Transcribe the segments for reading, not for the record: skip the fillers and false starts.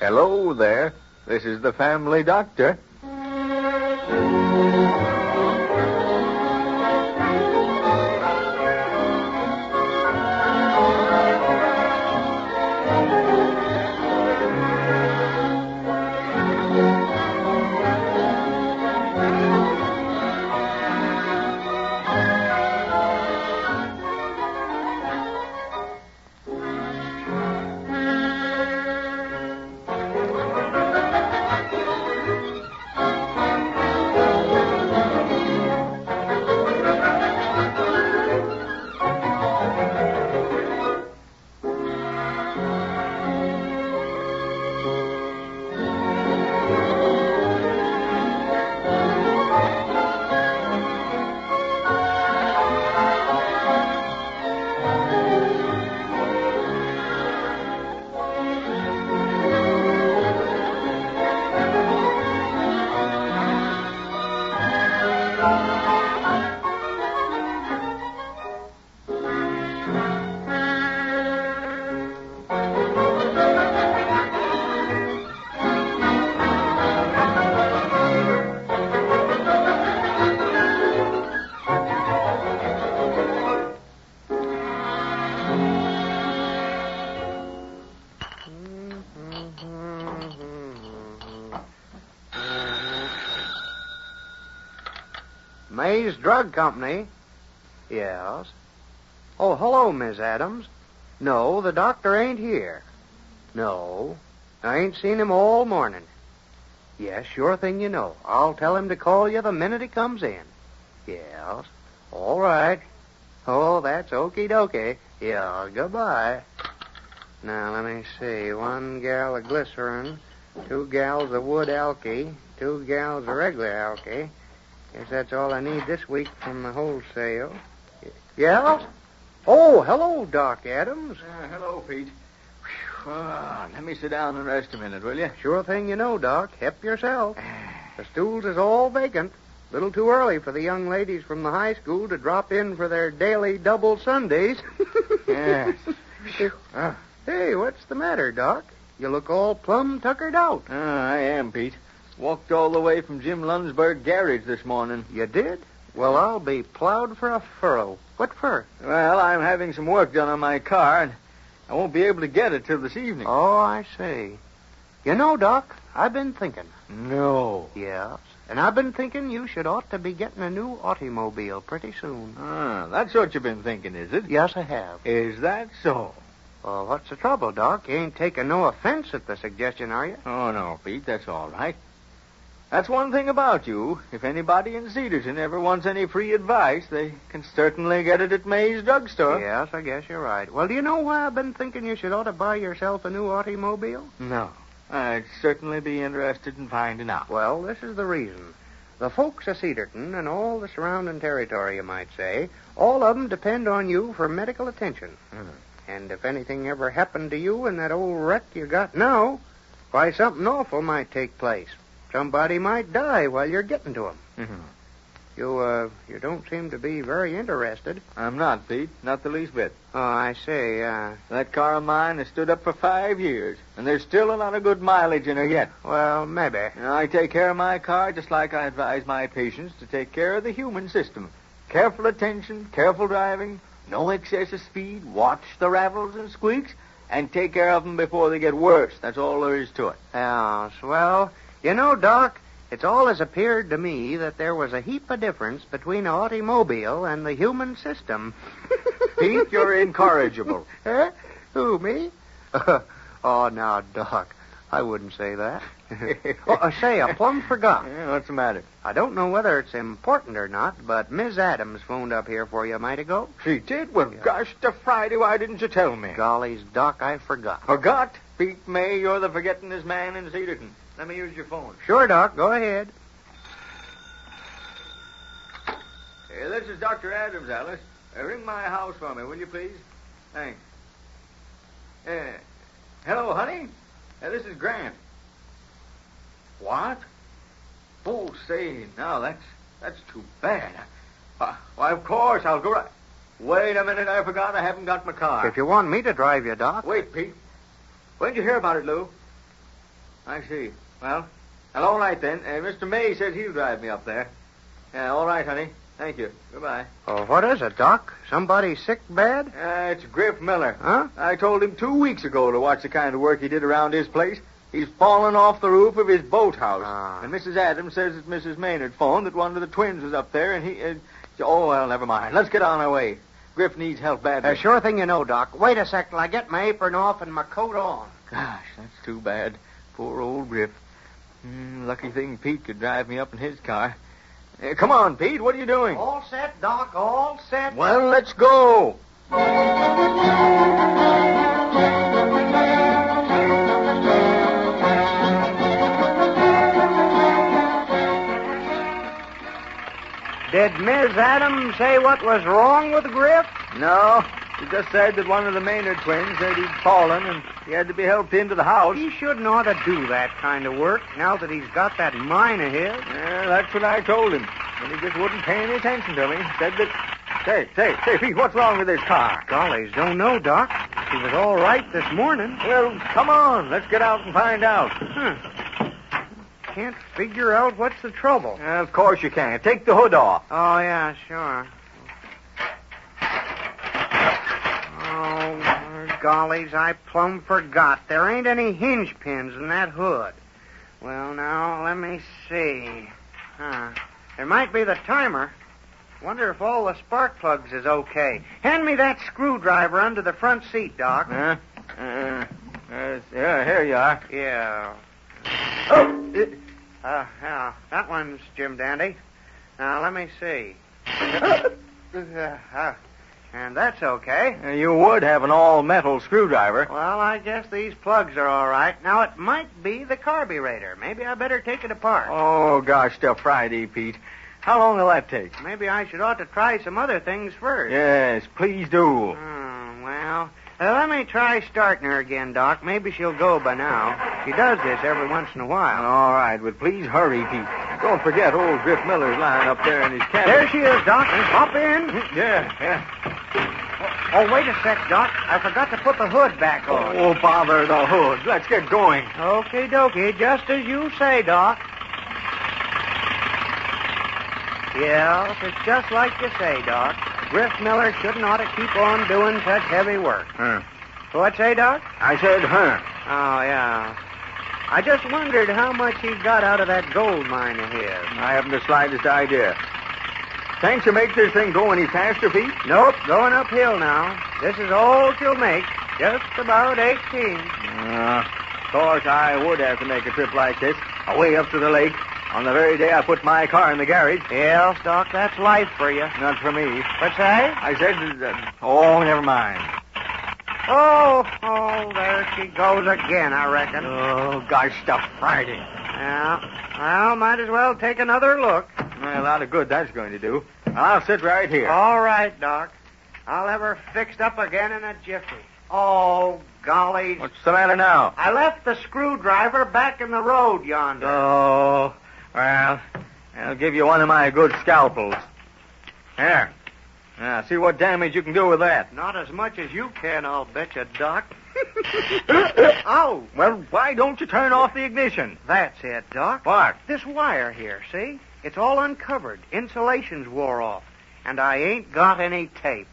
Hello there. This is the family doctor. May's Drug Company. Yes. Oh, hello, Miss Adams. No, the doctor ain't here. No, I ain't seen him all morning. Yes, sure thing you know. I'll tell him to call you the minute he comes in. Yes. All right. Oh, that's okie dokie. Yeah, goodbye. Now, let me see. 1 gal of glycerin, 2 gals of wood alky, 2 gals of regular alky. Guess that's all I need this week from the wholesale. Yeah? Oh, hello, Doc Adams. Hello, Pete. Let me sit down and rest a minute, will you? Sure thing you know, Doc. Help yourself. The stools is all vacant. Little too early for the young ladies from the high school to drop in for their daily double Sundays. Yes. Hey, what's the matter, Doc? You look all plumb tuckered out. I am, Pete. Walked all the way from Jim Lunsburg garage this morning. You did? Well, I'll be plowed for a furrow. What for? Well, I'm having some work done on my car, and I won't be able to get it till this evening. Oh, I see. You know, Doc, I've been thinking. No. Yes. And I've been thinking you should ought to be getting a new automobile pretty soon. That's what you've been thinking, is it? Yes, I have. Is that so? Well, what's the trouble, Doc? You ain't taking no offense at the suggestion, are you? Oh, no, Pete, that's all right. That's one thing about you. If anybody in Cedarton ever wants any free advice, they can certainly get it at May's drugstore. Yes, I guess you're right. Well, do you know why I've been thinking you should ought to buy yourself a new automobile? No. I'd certainly be interested in finding out. Well, this is the reason. The folks of Cedarton and all the surrounding territory, you might say, all of them depend on you for medical attention. And if anything ever happened to you in that old wreck you got now, why, something awful might take place. Somebody might die while you're getting to him. You don't seem to be very interested. I'm not, Pete. Not the least bit. Oh, I see. That car of mine has stood up for 5 years, and there's still a lot of good mileage in her yet. Well, maybe. I take care of my car just like I advise my patients to take care of the human system. Careful attention, careful driving, no excessive speed, watch the rattles and squeaks, and take care of them before they get worse. That's all there is to it. Yes, well, you know, Doc, it's always appeared to me that there was a heap of difference between an automobile and the human system. Pete, you're incorrigible. Eh? Who, me? Oh, now, Doc, I wouldn't say that. Say, I plumb forgot. Yeah, what's the matter? I don't know whether it's important or not, but Miss Adams phoned up here for you a mite ago. She did? Well, gosh, to Friday, why didn't you tell me? Golly's, Doc, I forgot. Forgot? Pete May, you're the forgettingest man in Cedarton. Let me use your phone. Sure, Doc, go ahead. Hey, this is Dr. Adams, Alice. Ring my house for me, will you, please? Thanks. Hello, honey? This is Grant. What? Oh, say, now, that's too bad. Why, of course, I'll go right... Wait a minute, I forgot I haven't got my car. If you want me to drive you, Doc. Wait, Pete. When did you hear about it, Lou? I see. Well, all right then. Mr. May says he'll drive me up there. Yeah, all right, honey. Thank you. Goodbye. Oh, what is it, Doc? Somebody sick bad? It's Griff Miller. Huh? I told him 2 weeks ago to watch the kind of work he did around his place. He's fallen off the roof of his boathouse. And Mrs. Adams says that Mrs. Maynard phoned that one of the twins was up there, and he... oh, well, never mind. Let's get on our way. Griff needs help badly. Sure thing you know, Doc. Wait a sec till I get my apron off and my coat on. Gosh, that's too bad. Poor old Griff. Lucky thing Pete could drive me up in his car. Come on, Pete. What are you doing? All set, Doc. All set. Well, let's go. Did Miss Adams say what was wrong with Griff? No. She just said that one of the Maynard twins said he'd fallen and he had to be helped into the house. He shouldn't ought to do that kind of work now that he's got that mine of his. Yeah, that's what I told him. And he just wouldn't pay any attention to me. Said that... Say, Pete, what's wrong with this car? Gollies, don't know, Doc. She was all right this morning. Well, come on. Let's get out and find out. Can't figure out what's the trouble. Of course you can. Take the hood off. Oh, yeah, sure. Oh, gollies, I plumb forgot. There ain't any hinge pins in that hood. Well, now, let me see. There might be the timer. Wonder if all the spark plugs is okay. Hand me that screwdriver under the front seat, Doc. Yeah, here you are. Yeah. Oh! Yeah, that one's Jim Dandy. Now, let me see. And that's okay. You would have an all-metal screwdriver. Well, I guess these plugs are all right. Now, it might be the carburetor. Maybe I better take it apart. Oh, gosh, till Friday, Pete. How long will that take? Maybe I should ought to try some other things first. Yes, please do. Well, let me try starting her again, Doc. Maybe she'll go by now. She does this every once in a while. All right, but please hurry, Pete. Don't forget old Griff Miller's lying up there in his cabin. There she is, Doc. Hop in. Yeah. Oh, wait a sec, Doc. I forgot to put the hood back on. Oh, bother the hood. Let's get going. Okie dokie, just as you say, Doc. Yes, it's just like you say, Doc. Griff Miller shouldn't ought to keep on doing such heavy work. What'd you say, Doc? I said, Oh, yeah. I just wondered how much he got out of that gold mine of his. I haven't the slightest idea. Can't you make this thing go any faster, Pete? Nope, going uphill now. This is all she'll make. Just about 18. Of course, I would have to make a trip like this, away up to the lake, on the very day I put my car in the garage. Yes, Doc, that's life for you. Not for me. What's that? I said, never mind. Oh, there she goes again, I reckon. Oh, gosh, stuff Friday. Yeah, well, might as well take another look. Well, a lot of good that's going to do. I'll sit right here. All right, Doc. I'll have her fixed up again in a jiffy. Oh, golly. What's the matter now? I left the screwdriver back in the road yonder. Oh, well, I'll give you one of my good scalpels. Here. Now, see what damage you can do with that. Not as much as you can, I'll bet you, Doc. Oh. Well, why don't you turn off the ignition? That's it, Doc. What? This wire here, see? It's all uncovered. Insulation's wore off. And I ain't got any tape.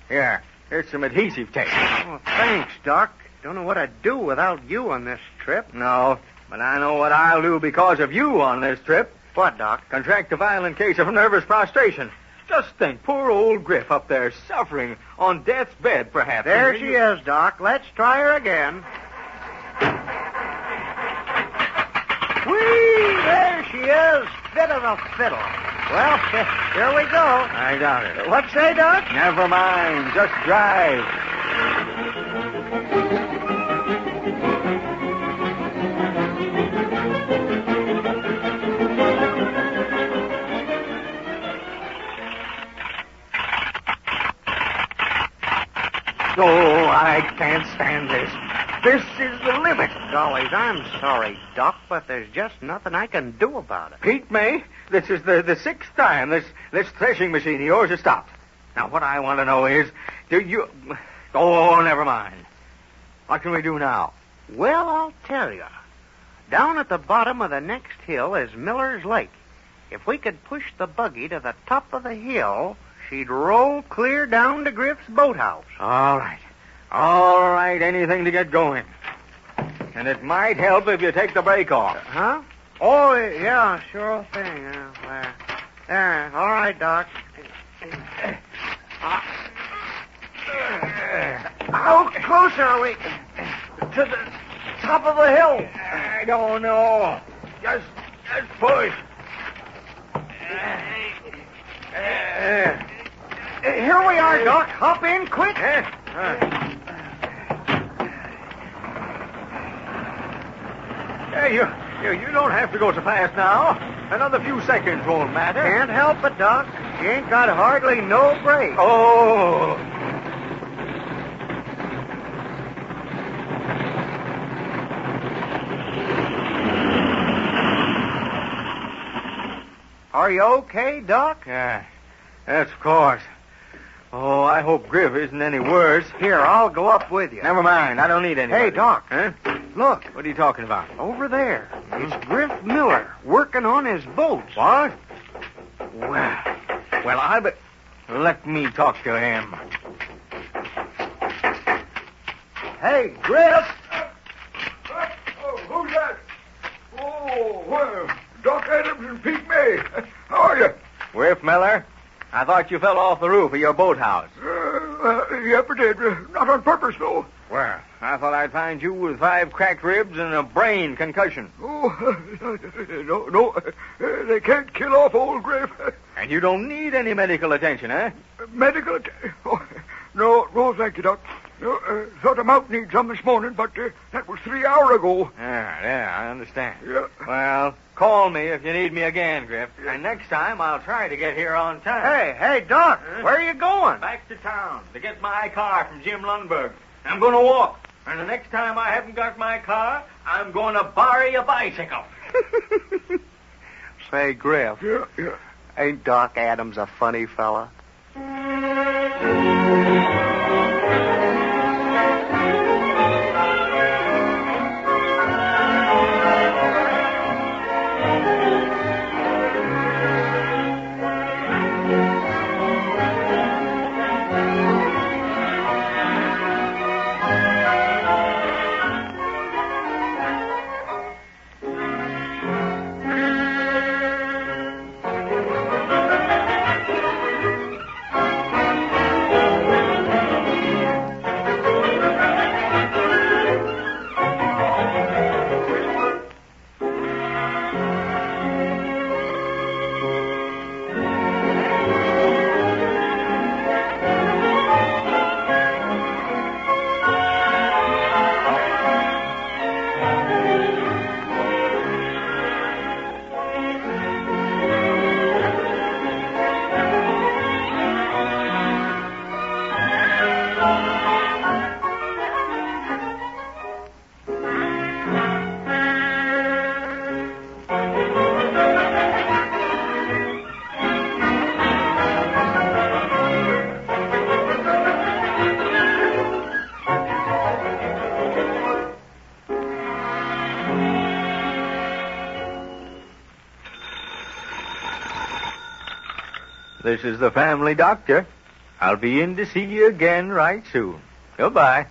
Here's some adhesive tape. Oh, thanks, Doc. Don't know what I'd do without you on this trip. No, but I know what I'll do because of you on this trip. What, Doc? Contract a violent case of nervous prostration. Just think, poor old Griff up there suffering on death's bed, perhaps. There she is, Doc. Let's try her again. Whee! There she is. Fit of a fiddle. Well, here we go. I doubt it. What say, Doc? Never mind. Just drive. Oh, I can't stand this. This is the limit. Gollies, I'm sorry, Doc, but there's just nothing I can do about it. Pete May, this is the sixth time this threshing machine of yours has stopped. Now, what I want to know is, do you... Oh, never mind. What can we do now? Well, I'll tell you. Down at the bottom of the next hill is Miller's Lake. If we could push the buggy to the top of the hill, she'd roll clear down to Griff's boathouse. All right. All right, anything to get going. And it might help if you take the brake off. Huh? Oh, yeah, sure thing. There. All right, Doc. How close are we to the top of the hill? I don't know. Just push. Here we are, Doc. Hop in quick. Hey, you don't have to go so fast now. Another few seconds won't matter. Can't help it, Doc. You ain't got hardly no brake. Oh. Are you okay, Doc? Yeah, yes, of course. Oh, I hope Griff isn't any worse. Here, I'll go up with you. Never mind. I don't need anybody. Hey, Doc. Huh? Look. What are you talking about? Over there. It's Griff Miller working on his boat. What? Well, I bet... Let me talk to him. Hey, Griff. Who's that? Oh, Doc Adams and Pete May. How are you? Griff Miller, I thought you fell off the roof of your boathouse. Yep, I did. Not on purpose, though. Well, I thought I'd find you with 5 cracked ribs and a brain concussion. Oh, no. They can't kill off old Griff. And you don't need any medical attention, eh? Medical attention? Oh, no, thank you, Doc. Thought I might need some this morning, but that was 3 hours ago. Yeah, I understand. Yeah. Well, call me if you need me again, Griff. And next time, I'll try to get here on time. Hey, Doc, where are you going? Back to town to get my car from Jim Lundberg. I'm going to walk. And the next time I haven't got my car, I'm going to borrow a bicycle. Say, Griff. Yeah. Ain't Doc Adams a funny fella? This is the family doctor. I'll be in to see you again right soon. Goodbye.